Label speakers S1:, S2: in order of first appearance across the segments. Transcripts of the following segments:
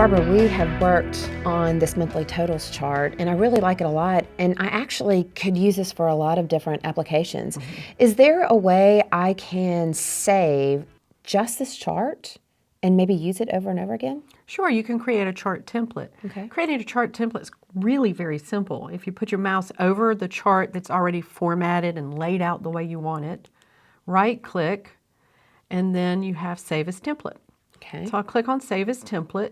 S1: Barbara, we have worked on this monthly totals chart, and I really like it a lot, and I actually could use this for a lot of different applications. Is there a way I can save just this chart and maybe use it over and over again?
S2: Sure, you can create a chart template.
S1: Okay.
S2: Creating a chart template is really very simple. If you put your mouse over the chart that's already formatted and laid out the way you want it, right-click, and then you have Save as Template.
S1: Okay.
S2: So I'll click on Save as Template.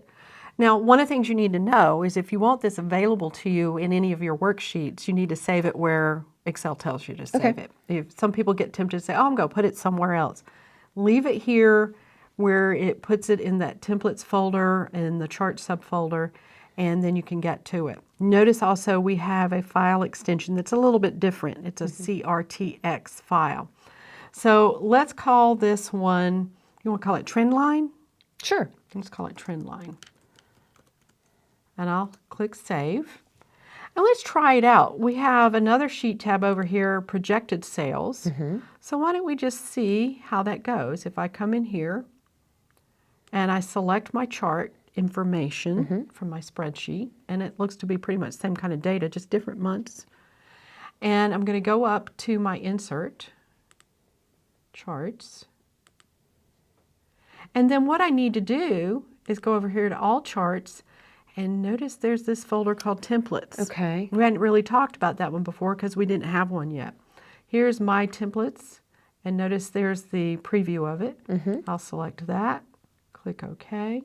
S2: Now, one of the things you need to know is if you want this available to you in any of your worksheets, you need to save it where Excel tells you to save it. If some people get tempted to say, oh, I'm going to put it somewhere else. Leave it here where it puts it in that templates folder and the chart subfolder, and then you can get to it. Notice also we have a file extension that's a little bit different. It's a CRTX file. So let's call this one, you want to call it trend line?
S1: Sure.
S2: Let's call it trend line. And I'll click Save. And let's try it out. We have another sheet tab over here, projected sales. So why don't we just see how that goes. If I come in here and I select my chart information from my spreadsheet, and it looks to be pretty much the same kind of data, just different months. And I'm going to go up to my Insert, Charts. And then what I need to do is go over here to All Charts, and notice there's this folder called Templates.
S1: Okay.
S2: We hadn't really talked about that one before because we didn't have one yet. Here's My Templates, and notice there's the preview of it. I'll select that, click OK,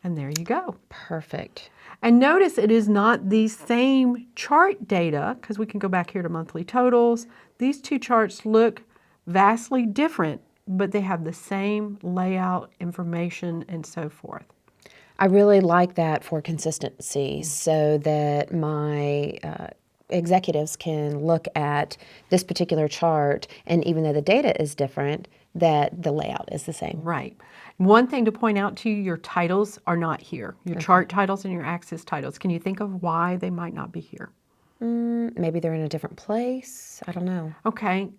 S2: and there you go.
S1: Perfect.
S2: And notice it is not the same chart data, because we can go back here to monthly totals. These two charts look vastly different, but they have the same layout, information, and so forth.
S1: I really like that for consistency so that my executives can look at this particular chart, and even though the data is different, that the layout is the same.
S2: Right. One thing to point out to you, your titles are not here. Your chart titles and your axis titles. Can you think of why they might not be here?
S1: Maybe they're in a different place. I don't know.
S2: Okay.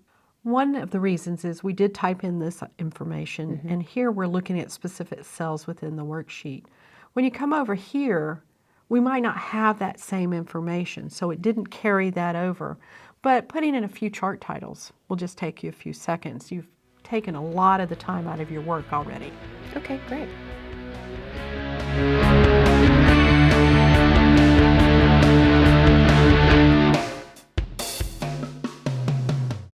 S2: One of the reasons is we did type in this information, and here we're looking at specific cells within the worksheet. When you come over here, we might not have that same information, so it didn't carry that over. But putting in a few chart titles will just take you a few seconds. You've taken a lot of the time out of your work already.
S1: Okay, great.